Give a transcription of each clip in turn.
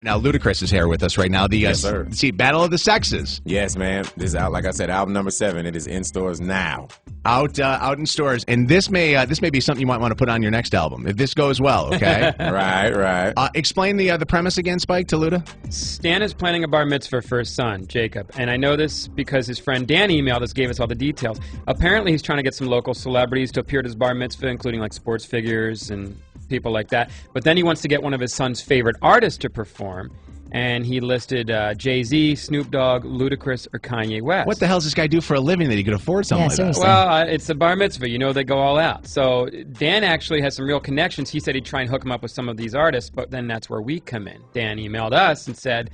Now, Ludacris is here with us right now. The Yes, sir. Battle of the Sexes. Yes, man. This is out, like I said, album number 7. It is in stores now. Out in stores, and this may be something you might want to put on your next album if this goes well. Okay, Right. Explain the premise again, Spike, to Luda. Stan is planning a bar mitzvah for his son, Jacob, and I know this because his friend Dan emailed us, gave us all the details. Apparently, he's trying to get some local celebrities to appear at his bar mitzvah, including like sports figures and people like that. But then he wants to get one of his son's favorite artists to perform. And he listed Jay-Z, Snoop Dogg, Ludacris, or Kanye West. What the hell does this guy do for a living that he could afford something like that? Well, it's a bar mitzvah. You know they go all out. So Dan actually has some real connections. He said he'd try and hook him up with some of these artists, but then that's where we come in. Dan emailed us and said,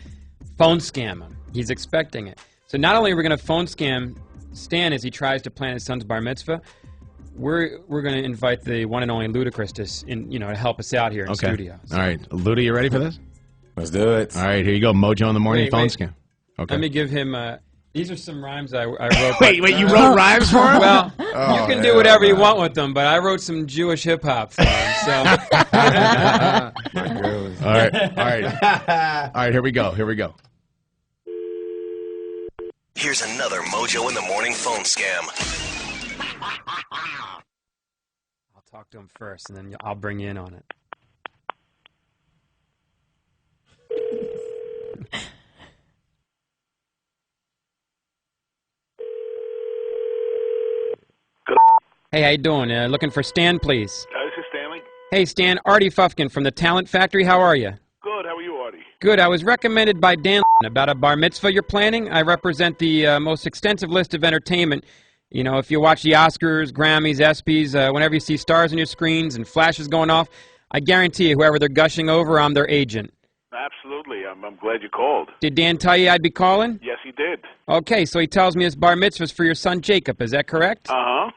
phone scam him. He's expecting it. So not only are we going to phone scam Stan as he tries to plan his son's bar mitzvah, we're going to invite the one and only Ludacris to help us out here in the studio. So. All right, Luda, you ready for this? Let's do it. All right, here you go. MOJO in the morning phone scam. Okay. Let me give him. These are some rhymes I wrote. wait, you wrote rhymes for him? Well, you can do whatever you want with them, but I wrote some Jewish hip hop for him. So. All right. Here we go. Here's another MOJO in the morning phone scam. I'll talk to him first, and then I'll bring you in on it. Hey, how you doing? Looking for Stan, please. This is Stanley. Hey, Stan. Artie Fufkin from the Talent Factory. How are you? Good. How are you, Artie? Good. I was recommended by Dan about a bar mitzvah you're planning. I represent the most extensive list of entertainment. You know, if you watch the Oscars, Grammys, ESPYs, whenever you see stars on your screens and flashes going off, I guarantee you, whoever they're gushing over, I'm their agent. Absolutely. I'm glad you called. Did Dan tell you I'd be calling? Yes, he did. Okay, so he tells me his bar mitzvah's for your son Jacob. Is that correct? Uh-huh.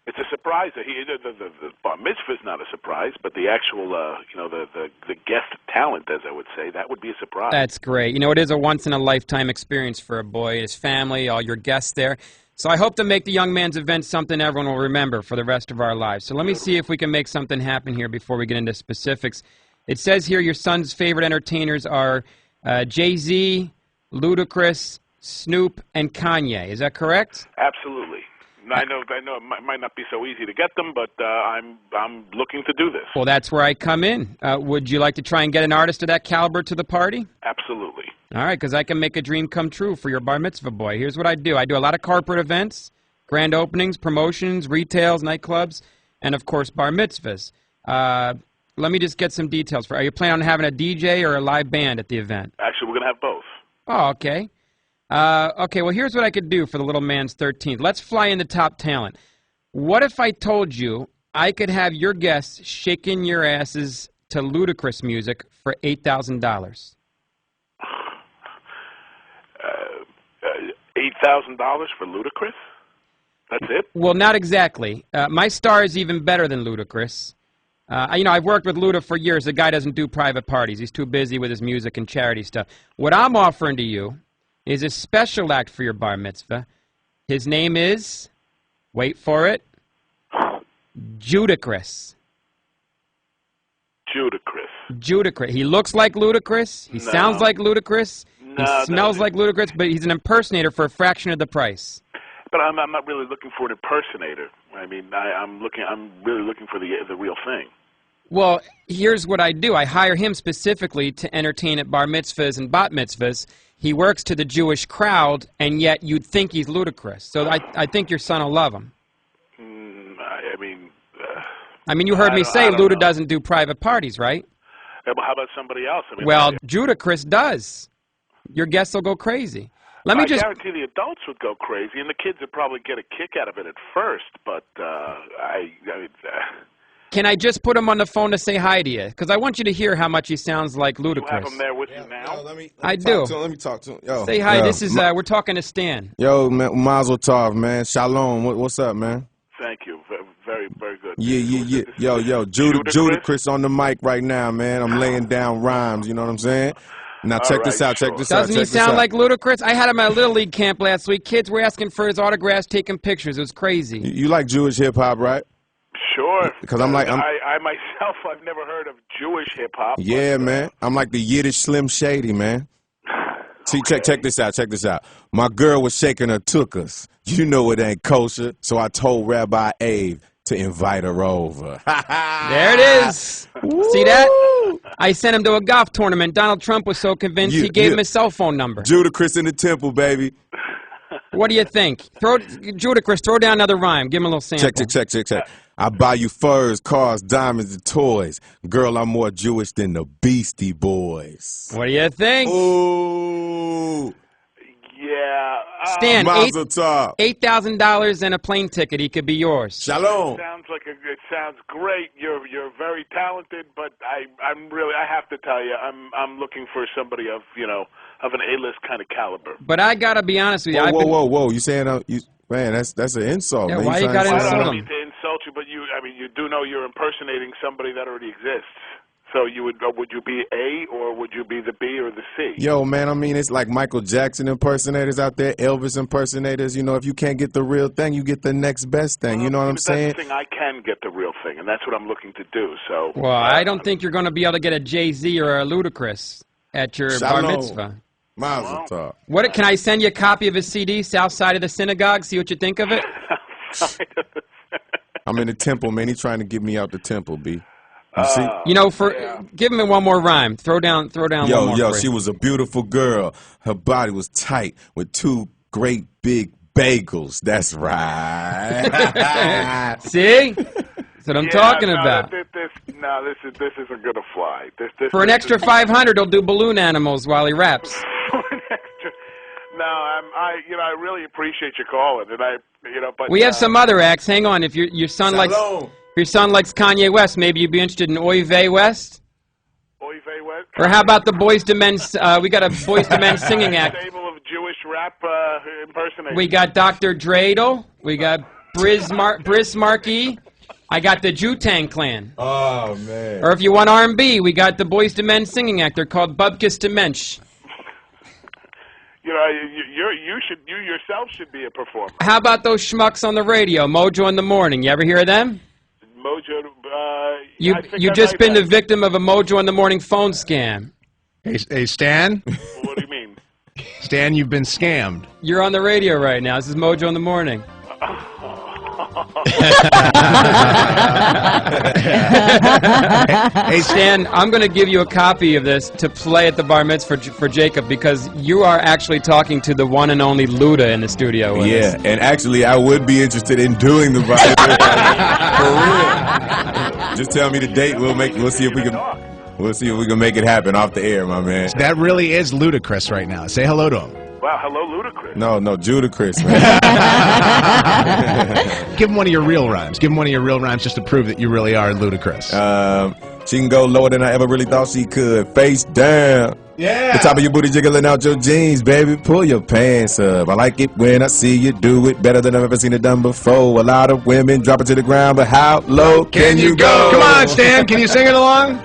It's a surprise. The bar mitzvah's not a surprise, but the actual, the guest talent, as I would say, that would be a surprise. That's great. You know, it is a once-in-a-lifetime experience for a boy, his family, all your guests there. So I hope to make the young man's event something everyone will remember for the rest of our lives. So let me see if we can make something happen here before we get into specifics. It says here your son's favorite entertainers are Jay-Z, Ludacris, Snoop, and Kanye. Is that correct? Absolutely. I know it might not be so easy to get them, but I'm looking to do this. Well, that's where I come in. Would you like to try and get an artist of that caliber to the party? Absolutely. All right, because I can make a dream come true for your bar mitzvah boy. Here's what I do. I do a lot of corporate events, grand openings, promotions, retails, nightclubs, and, of course, bar mitzvahs. Let me just get some details. Are you planning on having a DJ or a live band at the event? Actually, we're going to have both. Oh, okay. Okay, well, here's what I could do for the little man's 13th. Let's fly in the top talent. What if I told you I could have your guests shaking your asses to Ludacris music for $8,000? $8,000 for Ludacris? That's it? Well, not exactly. My star is even better than Ludacris. I've worked with Luda for years. The guy doesn't do private parties. He's too busy with his music and charity stuff. What I'm offering to you is a special act for your bar mitzvah. His name is, wait for it, Judacris. Judacris. He looks like Ludacris. He sounds like Ludacris. He smells like Ludacris, but he's an impersonator for a fraction of the price. But I'm not really looking for an impersonator. I mean, I'm really looking for the real thing. Well, here's what I do. I hire him specifically to entertain at bar mitzvahs and bat mitzvahs. He works to the Jewish crowd, and yet you'd think he's Ludacris. So I think your son will love him. I mean, you heard me say Luda doesn't do private parties, right? Yeah, but how about somebody else? Well, Judacris does. Your guests will go crazy. I guarantee the adults would go crazy, and the kids would probably get a kick out of it at first, but Can I just put him on the phone to say hi to you? Because I want you to hear how much he sounds like Ludacris. You have him there with you now? Let me do. Let me talk to him. Yo, say hi. This is we're talking to Stan. Yo, Mazel Tov, man. Shalom. What's up, man? Thank you. Very, very good. Yeah. Yo, Judacris on the mic right now, man. I'm laying down rhymes. You know what I'm saying? Now check this out. Check this out. Doesn't he sound like Ludacris? I had him at a Little League camp last week. Kids were asking for his autographs, taking pictures. It was crazy. You like Jewish hip hop, right? Sure. Because I'm like, I myself, I've never heard of Jewish hip hop. yeah, man. I'm like the Yiddish Slim Shady, man. See, check this out. My girl was shaking her tuchus. You know it ain't kosher, so I told Rabbi Abe to invite her over. There it is. See that? I sent him to a golf tournament. Donald Trump was so convinced he gave him his cell phone number. Judacris in the temple, baby. What do you think? Judacris, throw down another rhyme. Give him a little sample. Check. I buy you furs, cars, diamonds, and toys. Girl, I'm more Jewish than the Beastie Boys. What do you think? Ooh. Yeah. Stan, Mazel tov. $8,000 and a plane ticket. He could be yours. Shalom. It sounds great. You're very talented, but I have to tell you, I'm looking for somebody of an A-list kind of caliber. But I gotta be honest with you. Whoa! You saying man? That's an insult. Yeah, man. why you gotta insult I him? don't mean to insult you, but you do know you're impersonating somebody that already exists. So would you be A, or would you be the B or the C? Yo, man, I mean, it's like Michael Jackson impersonators out there, Elvis impersonators. You know, if you can't get the real thing, you get the next best thing. You know what I'm saying? That's the thing. I can get the real thing, and that's what I'm looking to do. So. Well, I don't think you're going to be able to get a Jay-Z or a Ludacris at your bar mitzvah. Mazel tov. What? Can I send you a copy of his CD, South Side of the Synagogue? See what you think of it? I'm in the temple, man. He's trying to get me out the temple, B. You see? Give him one more rhyme. Throw down one more. Yo, she was a beautiful girl. Her body was tight with two great big bagels. That's right. See? That's what I'm talking about. This isn't gonna fly. For an extra $500, he'll do balloon animals while he raps. No, I really appreciate you calling, and but we have some other acts. Hang on, if your son likes Kanye West, maybe you'd be interested in Oy Vey West. Oy Vey West. Or how about the Boys to Men? We got a Boys to Men singing act. Stable of Jewish rap impersonators. We got Dr. Dreidel. We got Briz Markie. I got the Wu-Tang Clan. Oh man. Or if you want R&B, we got the Boys to Men singing act. They're called Bubkis to Mensch. You yourself should be a performer. How about those schmucks on the radio, MOJO in the Morning? You ever hear of them? MOJO. You've just been the victim of a MOJO in the Morning phone scam. Hey, Stan? What do you mean? Stan, you've been scammed. You're on the radio right now. This is MOJO in the Morning. Hey, Stan, I'm going to give you a copy of this to play at the bar mitzvah for Jacob, because you are actually talking to the one and only Luda in the studio with us. And actually, I would be interested in doing the bar mitzvah. For real. Just tell me the date. We'll see if we can make it happen off the air, my man. That really is Ludacris right now. Say hello to him. Wow, hello, Ludacris. No, Judacris, man. Give him one of your real rhymes. Give him one of your real rhymes just to prove that you really are Ludacris. She can go lower than I ever really thought she could. Face down. Yeah. The top of your booty jiggling out your jeans, baby. Pull your pants up. I like it when I see you do it better than I've ever seen it done before. A lot of women drop it to the ground, but how low can you go? Come on, Stan. Can you sing it along?